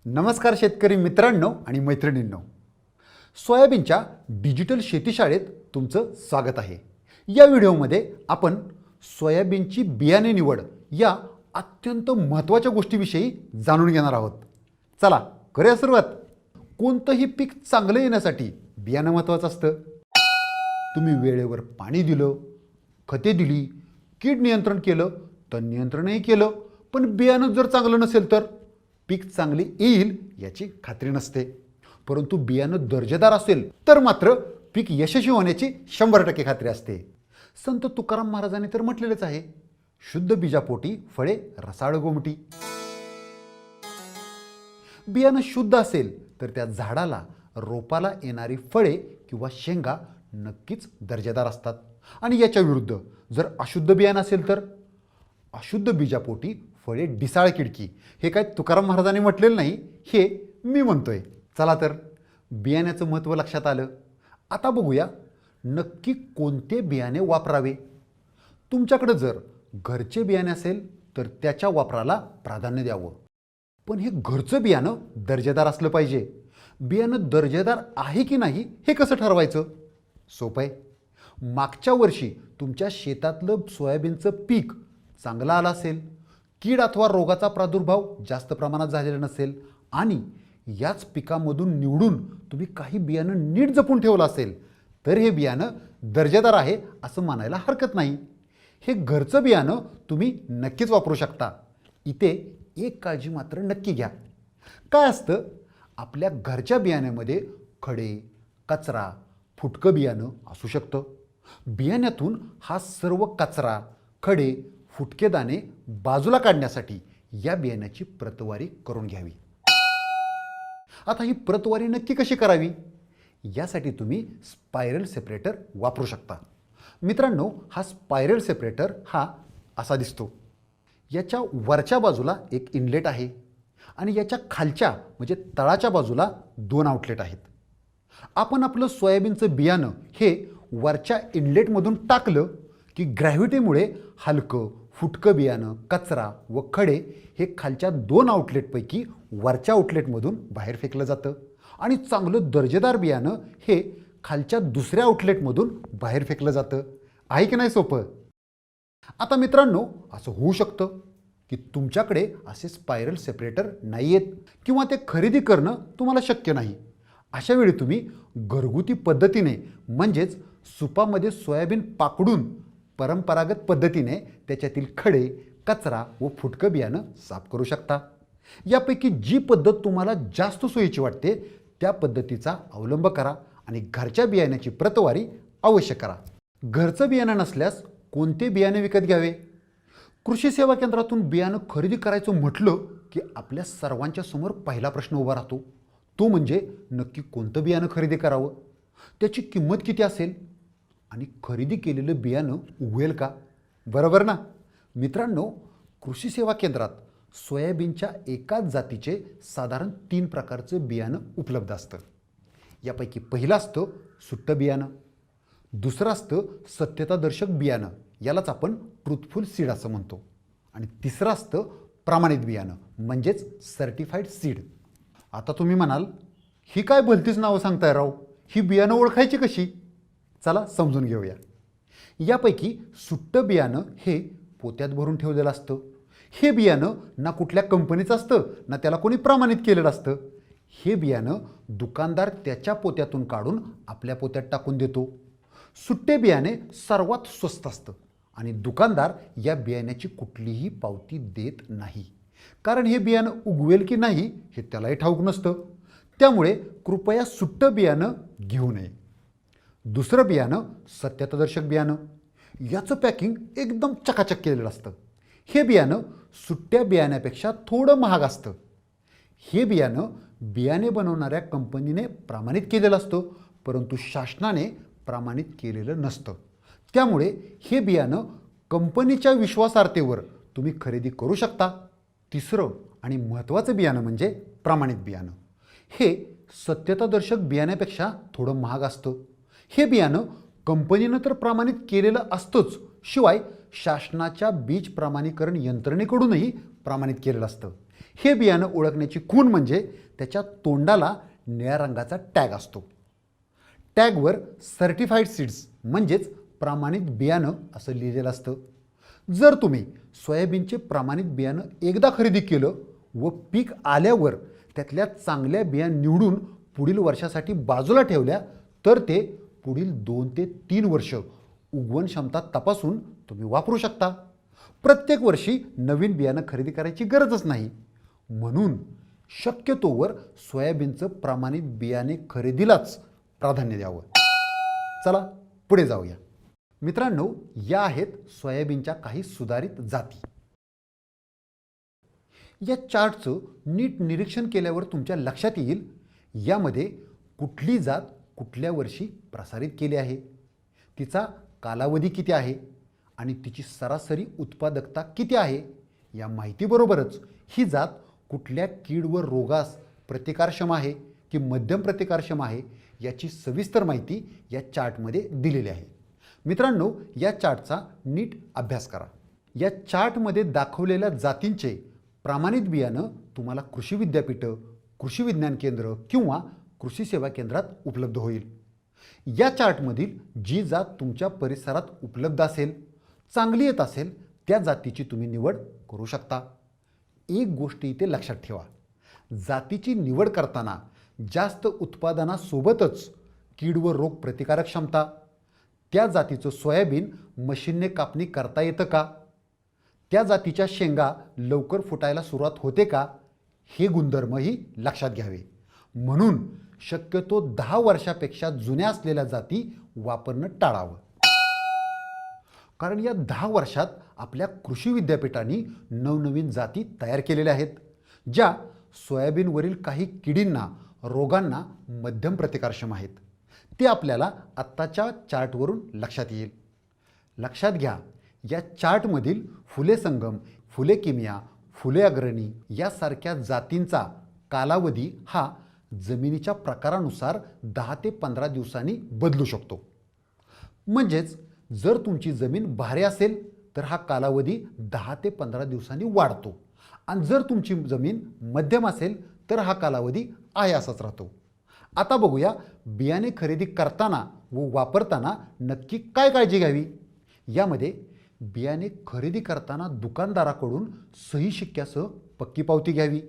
नमस्कार शेतकरी मित्रांनो आणि मैत्रिणींनो, सोयाबीनच्या डिजिटल शेती शाळेत तुमचं स्वागत आहे। या व्हिडिओमध्ये आपण सोयाबीनची बियाणे निवड या अत्यंत महत्त्वाच्या गोष्टीविषयी जाणून घेणार आहोत। चला करूया सुरुवात। कोणतंही पीक चांगलं येण्यासाठी बियाणं महत्त्वाचं असतं। तुम्ही वेळेवर पाणी दिलं, खते दिली, कीड नियंत्रण केलं, तण नियंत्रणही केलं, पण बियाणं जर चांगलं नसेल तर पीक चांगले येईल याची खात्री नसते। परंतु बियाणं दर्जेदार असेल तर मात्र पीक यशस्वी होण्याची 100% खात्री असते। संत तुकाराम महाराजांनी तर म्हटलेलेच आहे, शुद्ध बीजापोटी फळे रसाळ गोमटी। बियाणं शुद्ध असेल तर त्या झाडाला, रोपाला येणारी फळे किंवा शेंगा नक्कीच दर्जेदार असतात। आणि याच्या विरुद्ध जर अशुद्ध बियाणं असेल तर अशुद्ध बीजापोटी फळे डिसाळ किडकी। हे काय तुकाराम महाराजांनी म्हटलेलं नाही, हे मी म्हणतोय। चला तर बियाण्याचं महत्त्व लक्षात आलं। आता बघूया नक्की कोणते बियाणे वापरावे। तुमच्याकडे जर घरचे बियाणे असेल तर त्याच्या वापराला प्राधान्य द्यावं, पण हे घरचं बियाणं दर्जेदार असलं पाहिजे। बियाणं दर्जेदार आहे की नाही हे कसं ठरवायचं? सोपं आहे। मागच्या वर्षी तुमच्या शेतातलं सोयाबीनचं पीक चांगलं आलं असेल, कीड अथवा रोगाचा प्रादुर्भाव जास्त प्रमाणात झालेला नसेल आणि याच पिकामधून निवडून तुम्ही काही बियाणं नीट जपून ठेवलं असेल तर हे बियाणं दर्जेदार आहे असं मानायला हरकत नाही। हे घरचं बियाणं तुम्ही नक्कीच वापरू शकता। इथे एक काळजी मात्र नक्की घ्या। काय असतं, आपल्या घरच्या बियाण्यामध्ये खडे, कचरा, फुटकं बियाणं असू शकतं। बियाण्यातून हा सर्व कचरा, खडे, फुटके दाणे बाजूला काढण्यासाठी या बियाण्याची प्रतवारी करून घ्यावी। आता ही प्रतवारी नक्की कशी करावी यासाठी तुम्ही स्पायरल सेपरेटर वापरू शकता। मित्रांनो, हा स्पायरल सेपरेटर हा असा दिसतो। याच्या वरच्या बाजूला एक इनलेट आहे आणि याच्या खालच्या म्हणजे तळाच्या बाजूला 2 आउटलेट आहेत। आपण आपलं सोयाबीनचं बियाणं हे वरच्या इनलेटमधून टाकलं की ग्रॅव्हिटीमुळे हलकं, फुटकं बियाणं, कचरा व खडे हे खालच्या 2 आउटलेटपैकी वरच्या आउटलेटमधून बाहेर फेकलं जातं आणि चांगलं दर्जेदार बियाणं हे खालच्या दुसऱ्या आउटलेटमधून बाहेर फेकलं जातं। आहे की नाही सोपं? आता मित्रांनो, असं होऊ शकतं की तुमच्याकडे असे स्पायरल सेपरेटर नाही आहेत किंवा ते खरेदी करणं तुम्हाला शक्य नाही। अशा वेळी तुम्ही घरगुती पद्धतीने म्हणजेच सुपामध्ये सोयाबीन पाकडून परंपरागत पद्धतीने त्याच्यातील खडे, कचरा व फुटकं बियाणं साफ करू शकता। यापैकी जी पद्धत तुम्हाला जास्त सोयीची वाटते त्या पद्धतीचा अवलंब करा आणि घरच्या बियाण्याची प्रतवारी अवश्य करा। घरचं बियाणं नसल्यास कोणते बियाणे विकत घ्यावे? कृषी सेवा केंद्रातून बियाणं खरेदी करायचं म्हटलं की आपल्या सर्वांच्या समोर पहिला प्रश्न उभा राहतो, तो म्हणजे नक्की कोणतं बियाणं खरेदी करावं, त्याची किंमत किती असेल आणि खरेदी केलेलं बियाणं उगवेल का? बरोबर ना मित्रांनो? कृषी सेवा केंद्रात सोयाबीनच्या एकाच जातीचे साधारण 3 प्रकारचं बियाणं उपलब्ध असतं। यापैकी पहिलं असतं सुट्टं बियाणं, दुसरं असतं सत्यतादर्शक बियाणं, यालाच आपण ट्रूथफुल सीड असं म्हणतो, आणि तिसरं असतं प्रमाणित बियाणं म्हणजेच सर्टिफाईड सीड। आता तुम्ही म्हणाल, ही काय भलतीच नावं सांगताय राव, ही बियाणं ओळखायची कशी? चला समजून घेऊया। यापैकी सुट्टं बियाणं हे पोत्यात भरून ठेवलेलं असतं। हे बियाणं ना कुठल्या कंपनीचं असतं ना त्याला कोणी प्रमाणित केलेलं असतं। हे बियाणं दुकानदार त्याच्या पोत्यातून काढून आपल्या पोत्यात टाकून देतो। सुट्टे बियाणे सर्वात स्वस्त असतं आणि दुकानदार या बियाण्याची कुठलीही पावती देत नाही, कारण हे बियाणं उगवेल की नाही हे त्यालाही ठाऊक नसतं। त्यामुळे कृपया सुट्टं बियाणं घेऊ नये। दुसरं बियाणं सत्यतादर्शक बियाणं, याचं पॅकिंग एकदम चकाचक केलेलं असतं। हे बियाणं सुट्ट्या बियाण्यापेक्षा थोडं महाग असतं। हे बियाणं बियाणे बनवणाऱ्या कंपनीने प्रमाणित केलेलं असतं, परंतु शासनाने प्रमाणित केलेलं नसतं. त्यामुळे हे बियाणं कंपनीच्या विश्वासार्हतेवर तुम्ही खरेदी करू शकता. तिसरं आणि महत्त्वाचं बियाणं म्हणजे प्रमाणित बियाणं. हे सत्यतादर्शक बियाण्यापेक्षा थोडं महाग असतं. हे बियाणं कंपनीनं तर प्रमाणित केलेलं असतंच, शिवाय शासनाच्या बीज प्रमाणीकरण यंत्रणेकडूनही प्रमाणित केलेलं असतं. हे बियाणं ओळखण्याची खूण म्हणजे त्याच्या तोंडाला निळ्या रंगाचा टॅग असतो. टॅगवर सर्टिफाईड सीड्स म्हणजेच प्रमाणित बियाणं असं लिहिलेलं असतं. जर तुम्ही सोयाबीनचे प्रमाणित बियाणं एकदा खरेदी केलं व पीक आल्यावर त्यातल्या चांगल्या बिया निवडून पुढील वर्षासाठी बाजूला ठेवल्या, तर ते पुढील 2 ते 3 वर्ष उगवण क्षमता तपासून तुम्ही वापरू शकता. प्रत्येक वर्षी नवीन बियाणं खरेदी करायची गरजच नाही. म्हणून शक्यतोवर सोयाबीनचं प्रमाणित बियाणे खरेदीलाच प्राधान्य द्यावं. चला पुढे जाऊया. मित्रांनो, या आहेत सोयाबीनच्या काही सुधारित जाती. या चार्टचं नीट निरीक्षण केल्यावर तुमच्या लक्षात येईल यामध्ये कुठली जात कुठल्या वर्षी प्रसारित केली आहे, तिचा कालावधी किती आहे आणि तिची सरासरी उत्पादकता किती आहे. या माहितीबरोबरच ही जात कुठल्या कीड व रोगास प्रतिकारक्षम आहे की मध्यम प्रतिकारक्षम आहे याची सविस्तर माहिती या चार्टमध्ये दिलेली आहे. मित्रांनो, या चार्टचा नीट अभ्यास करा. या चार्टमध्ये दाखवलेल्या जातींचे प्रमाणित बियाणं तुम्हाला कृषी विद्यापीठं, कृषी विज्ञान केंद्र किंवा कृषी सेवा केंद्रात उपलब्ध होईल. या चार्टमधील जी जात तुमच्या परिसरात उपलब्ध असेल, चांगली येत असेल, त्या जातीची तुम्ही निवड करू शकता. एक गोष्ट इथे लक्षात ठेवा, जातीची निवड करताना जास्त उत्पादनासोबतच कीड व रोग प्रतिकारक क्षमता, त्या जातीचं सोयाबीन मशीनने कापणी करता येतं का, त्या जातीच्या शेंगा लवकर फुटायला सुरुवात होते का, हे गुणधर्मही लक्षात घ्यावे. म्हणून शक्यतो 10 वर्षापेक्षा जुन्या असलेल्या जाती वापरणं टाळावं. कारण या 10 वर्षात आपल्या कृषी विद्यापीठांनी नवनवीन जाती तयार केलेल्या आहेत, ज्या सोयाबीनवरील काही किडींना, रोगांना मध्यम प्रतिकारक्षम आहेत. ते आपल्याला आत्ताच्या चार्टवरून लक्षात येईल. लक्षात घ्या, या चार्टमधील फुले संगम, फुले किमिया, फुले अग्रणी यासारख्या जातींचा कालावधी हा जमिनीच्या प्रकारानुसार 10 ते 15 दिवसांनी बदलू शकतो. म्हणजेच जर तुमची जमीन भारे असेल तर हा कालावधी 10 ते 15 दिवसांनी वाढतो आणि जर तुमची जमीन मध्यम असेल तर हा कालावधी आहे असाच राहतो. आता बघूया बियाणे खरेदी करताना व वापरताना नक्की काय काळजी घ्यावी. यामध्ये बियाणे खरेदी करताना दुकानदाराकडून सही शिक्क्यासह पक्की पावती घ्यावी.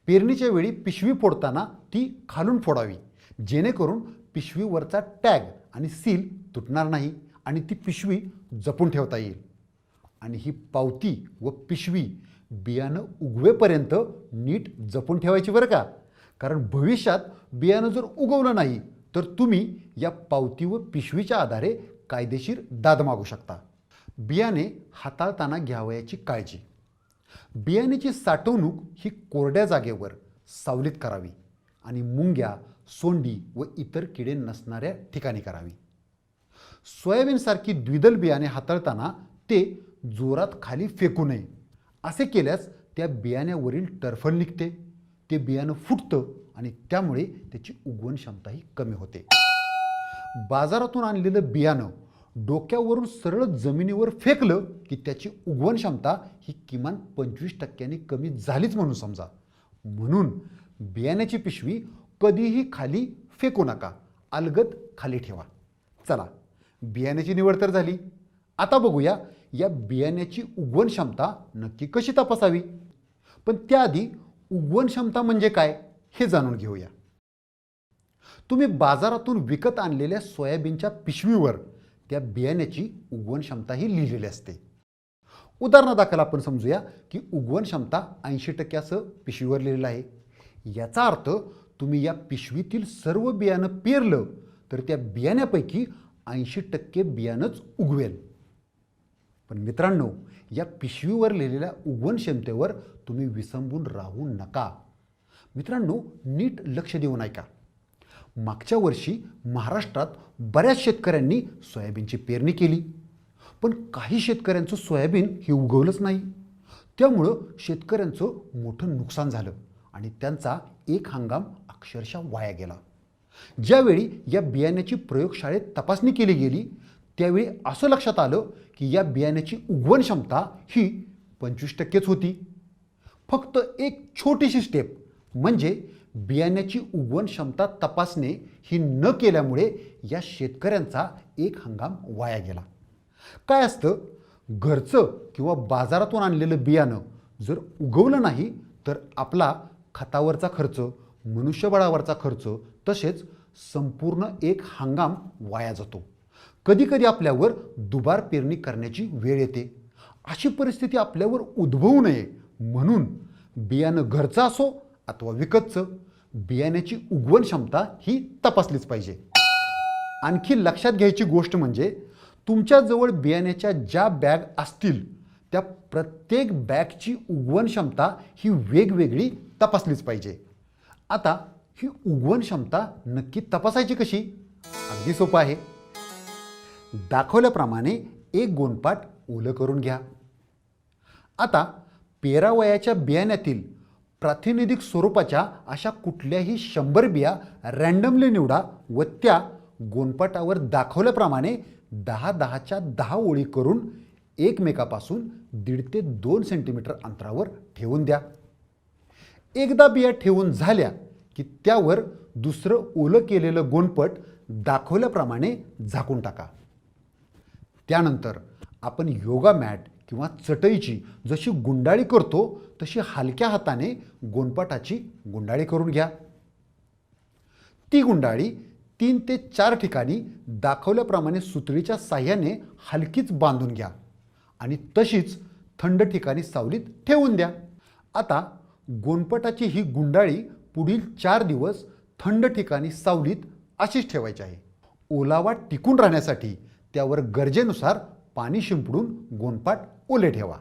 पेरणीच्या वेळी पिशवी फोडताना ती खालून फोडावी, जेणेकरून पिशवीवरचा टॅग आणि सील तुटणार नाही आणि ती पिशवी जपून ठेवता येईल. आणि ही पावती व पिशवी बियाणं उगवेपर्यंत नीट जपून ठेवायची बरं का, कारण भविष्यात बियाणं जर उगवलं नाही तर तुम्ही या पावती व पिशवीच्या आधारे कायदेशीर दाद मागू शकता. बियाणे हाताळताना घ्यावयाची काळजी. बियाण्याची साठवणूक ही कोरड्या जागेवर सावलीत करावी आणि मुंग्या, सोंडी व इतर किडे नसणाऱ्या ठिकाणी करावी. सोयाबीनसारखी द्विदल बियाणे हाताळताना ते जोरात खाली फेकू नये. असे केल्यास त्या बियाण्यावरील टरफल निघते, ते बियाणं फुटतं आणि त्यामुळे त्याची उगवण क्षमताही कमी होते. बाजारातून आणलेलं बियाणं डोक्यावरून सरळ जमिनीवर फेकलं की त्याची उगवण क्षमता ही किमान 25% कमी झालीच म्हणून समजा. म्हणून बियाण्याची पिशवी कधीही खाली फेकू नका, अलगद खाली ठेवा. चला, बियाण्याची निवड तर झाली. आता बघूया या बियाण्याची उगवण क्षमता नक्की कशी तपासावी. पण त्याआधी उगवण क्षमता म्हणजे काय हे जाणून घेऊया. तुम्ही बाजारातून विकत आणलेल्या सोयाबीनच्या पिशवीवर त्या बियाण्याची उगवण क्षमता ही लिहिलेली असते. उदाहरणादाखल आपण समजूया की उगवण क्षमता 80% असं पिशवीवर लिहिलेलं आहे. याचा अर्थ तुम्ही या पिशवीतील सर्व बियाणं पेरलं तर त्या बियाण्यापैकी 80% बियाणंच उगवेल. पण मित्रांनो, या पिशवीवर लिहिलेल्या उगवण क्षमतेवर तुम्ही विसंबून राहू नका. मित्रांनो, नीट लक्ष देऊन ऐका. मागच्या वर्षी महाराष्ट्रात बऱ्याच शेतकऱ्यांनी सोयाबीनची पेरणी केली, पण काही शेतकऱ्यांचं सोयाबीन हे उगवलंच नाही. त्यामुळं शेतकऱ्यांचं मोठं नुकसान झालं आणि त्यांचा एक हंगाम अक्षरशः वाया गेला. ज्यावेळी या बियाण्याची प्रयोगशाळेत तपासणी केली गेली त्यावेळी असं लक्षात आलं की या बियाण्याची उगवण क्षमता ही 25%च होती. फक्त एक छोटीशी स्टेप म्हणजे बियाण्याची उगवण क्षमता तपासणे ही न केल्यामुळे या शेतकऱ्यांचा एक हंगाम वाया गेला. काय असतं, घरचं किंवा बाजारातून आणलेलं बियाणं जर उगवलं नाही तर आपला खतावरचा खर्च, मनुष्यबळावरचा खर्च, तसेच संपूर्ण एक हंगाम वाया जातो. कधीकधी आपल्यावर दुबार पेरणी करण्याची वेळ येते. अशी परिस्थिती आपल्यावर उद्भवू नये म्हणून बियाणं घरचं असो अथवा विकतचं, बियाण्याची उगवण क्षमता ही तपासलीच पाहिजे. आणखी लक्षात घ्यायची गोष्ट म्हणजे तुमच्याजवळ बियाण्याच्या ज्या बॅग असतील त्या प्रत्येक बॅगची उगवण क्षमता ही वेगवेगळी तपासलीच पाहिजे. आता ही उगवण क्षमता नक्की तपासायची कशी? अगदी सोपं आहे. दाखवल्याप्रमाणे एक गोणपाट ओलं करून घ्या. आता पेरावयाच्या बियाण्यातील प्रातिनिधिक स्वरूपाच्या अशा कुठल्याही 100 बिया रँडमली निवडा व त्या गोणपाटावर दाखवल्याप्रमाणे 10-10च्या 10 ओळी करून एकमेकापासून 1.5 ते 2 सेंटीमीटर अंतरावर ठेवून द्या. एकदा बिया ठेवून झाल्या की त्यावर दुसरं ओलं केलेलं गोणपट दाखवल्याप्रमाणे झाकून टाका. त्यानंतर आपण योगा मॅट किंवा चटईची जशी गुंडाळी करतो तशी हलक्या हाताने गोणपाटाची गुंडाळी करून घ्या. ती गुंडाळी 3 ते 4 ठिकाणी दाखवल्याप्रमाणे सुतळीच्या साह्याने हलकीच बांधून घ्या आणि तशीच थंड ठिकाणी सावलीत ठेवून द्या. आता गोणपटाची ही गुंडाळी पुढील 4 दिवस थंड ठिकाणी सावलीत अशीच ठेवायची आहे. ओलावा टिकून राहण्यासाठी त्यावर गरजेनुसार पाणी शिंपडून गोणपाट ओले ठेवा.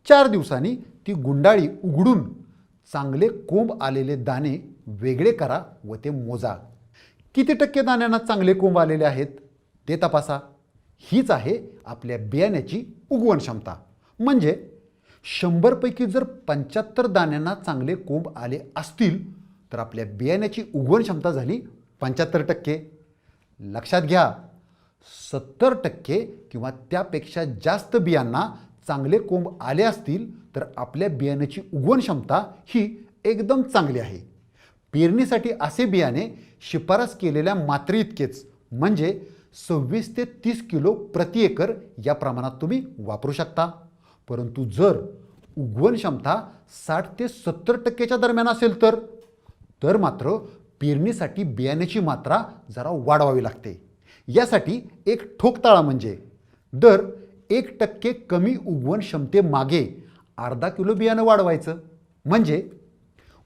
4 दिवसांनी ती गुंडाळी उघडून चांगले कोंब आलेले दाणे वेगळे करा व ते मोजा. किती टक्के दाण्यांना चांगले कोंब आलेले आहेत ते तपासा. हीच आहे आपल्या बियाण्याची उगवण क्षमता. म्हणजे 100 पैकी जर 75 दाण्यांना चांगले कोंब आले असतील तर आपल्या बियाण्याची उगवण क्षमता झाली 75%. लक्षात घ्या, 70% किंवा त्यापेक्षा जास्त बियांना चांगले कोंब आले असतील तर आपल्या बियाण्याची उगवण क्षमता ही एकदम चांगली आहे. पेरणीसाठी असे बियाणे शिफारस केलेल्या मात्रेइतकेच म्हणजे 26 ते 30 किलो प्रति एकर या प्रमाणात तुम्ही वापरू शकता. परंतु जर उगवण क्षमता 60 ते 70%च्या दरम्यान असेल तर मात्र पेरणीसाठी बियाण्याची मात्रा जरा वाढवावी लागते. यासाठी एक ठोकताळा म्हणजे दर 1% कमी उगवण क्षमतेमागे अर्धा किलो बियाणं वाढवायचं. म्हणजे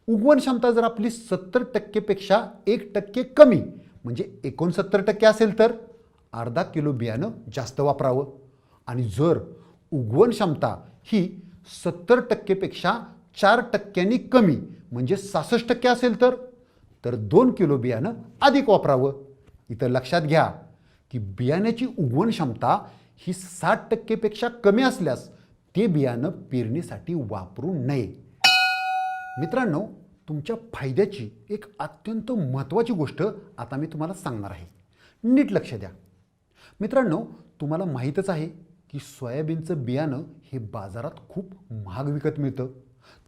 उगवण क्षमता जर आपली 70% पेक्षा 1% कमी म्हणजे 69% असेल तर अर्धा किलो बियाणं जास्त वापरावं. आणि जर उगवण क्षमता ही 70% पेक्षा 4% कमी म्हणजे 66% असेल तर 2 किलो बियाणं अधिक वापरावं. इथं लक्षात घ्या की बियाण्याची उगवण क्षमता ही 60% पेक्षा कमी असल्यास ते बियाणं पेरणीसाठी वापरू नये. मित्रांनो, तुमच्या फायद्याची एक अत्यंत महत्त्वाची गोष्ट आता मी तुम्हाला सांगणार आहे. नीट लक्ष द्या. मित्रांनो, तुम्हाला माहीतच आहे की सोयाबीनचं बियाणं हे बाजारात खूप महाग विकत मिळतं.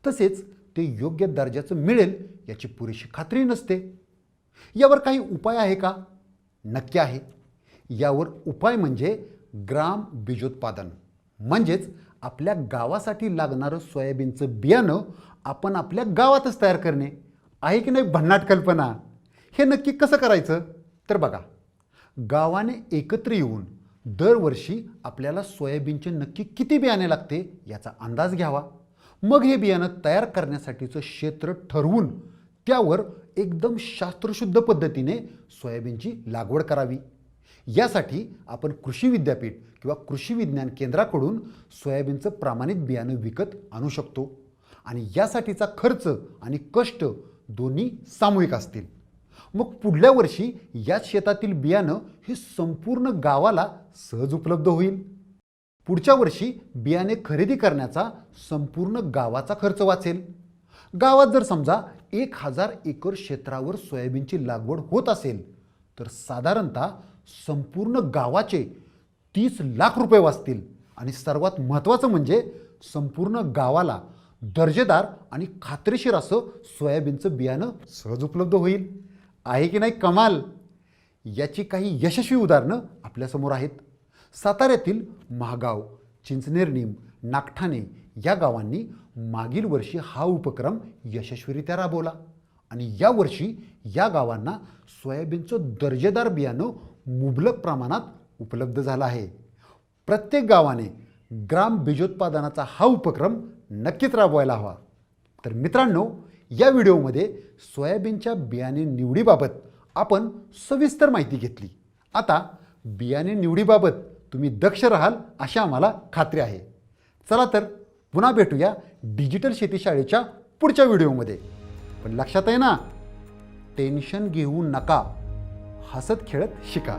तसेच ते योग्य दर्जाचं मिळेल याची पुरेशी खात्री नसते. यावर काही उपाय आहे का? नक्की आहे. यावर उपाय म्हणजे ग्राम बीजोत्पादन. म्हणजेच आपल्या गावासाठी लागणारं सोयाबीनचं बियाणं आपण आपल्या गावातच तयार करणे. आहे की नाही भन्नाट कल्पना? हे नक्की कसं करायचं तर बघा, गावाने एकत्र येऊन दरवर्षी आपल्याला सोयाबीनचे नक्की किती बियाणे लागते याचा अंदाज घ्यावा. मग हे बियाणं तयार करण्यासाठीचं क्षेत्र ठरवून त्यावर एकदम शास्त्रशुद्ध पद्धतीने सोयाबीनची लागवड करावी. यासाठी आपण कृषी विद्यापीठ किंवा कृषी विज्ञान केंद्राकडून सोयाबीनचं प्रमाणित बियाणं विकत आणू शकतो. आणि यासाठीचा खर्च आणि कष्ट दोन्ही सामूहिक असतील. मग पुढल्या वर्षी याच शेतातील बियाणं हे संपूर्ण गावाला सहज उपलब्ध होईल. पुढच्या वर्षी बियाणे खरेदी करण्याचा संपूर्ण गावाचा खर्च वाचेल. गावात जर समजा 1000 एकर क्षेत्रावर सोयाबीनची लागवड होत असेल तर साधारणतः संपूर्ण गावाचे 30 लाख रुपये वाचतील. आणि सर्वात महत्त्वाचं म्हणजे संपूर्ण गावाला दर्जेदार आणि खात्रीशीर असं सोयाबीनचं बियाणं सहज उपलब्ध होईल. आहे की नाही कमाल? याची काही यशस्वी उदाहरणं आपल्यासमोर आहेत. साताऱ्यातील महागाव, चिंचनेरनीम, नागठाणे या गावांनी मागील वर्षी हा उपक्रम यशस्वीरित्या राबवला आणि यावर्षी या गावांना सोयाबीनचं दर्जेदार बियाणं मुबलक प्रमाणात उपलब्ध झालं आहे. प्रत्येक गावाने ग्राम बीजोत्पादनाचा हा उपक्रम नक्कीच राबवायला हवा. तर मित्रांनो, या व्हिडिओमध्ये सोयाबीनच्या बियाणे निवडीबाबत आपण सविस्तर माहिती घेतली. आता बियाणे निवडीबाबत तुम्ही दक्ष राहाल अशी आम्हाला खात्री आहे. चला तर पुन्हा भेटूया डिजिटल शेती शाळेच्या पुढच्या व्हिडिओमध्ये. पण लक्षात आहे ना, टेन्शन घेऊ नका, हसत खेळत शिका.